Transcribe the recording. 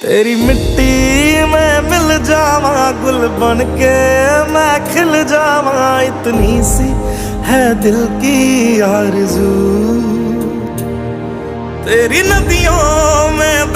तेरी मिट्टी में मिल जावा, गुल बन के मैं खिल जावा, इतनी सी है दिल की आरज़ू। तेरी नदियों में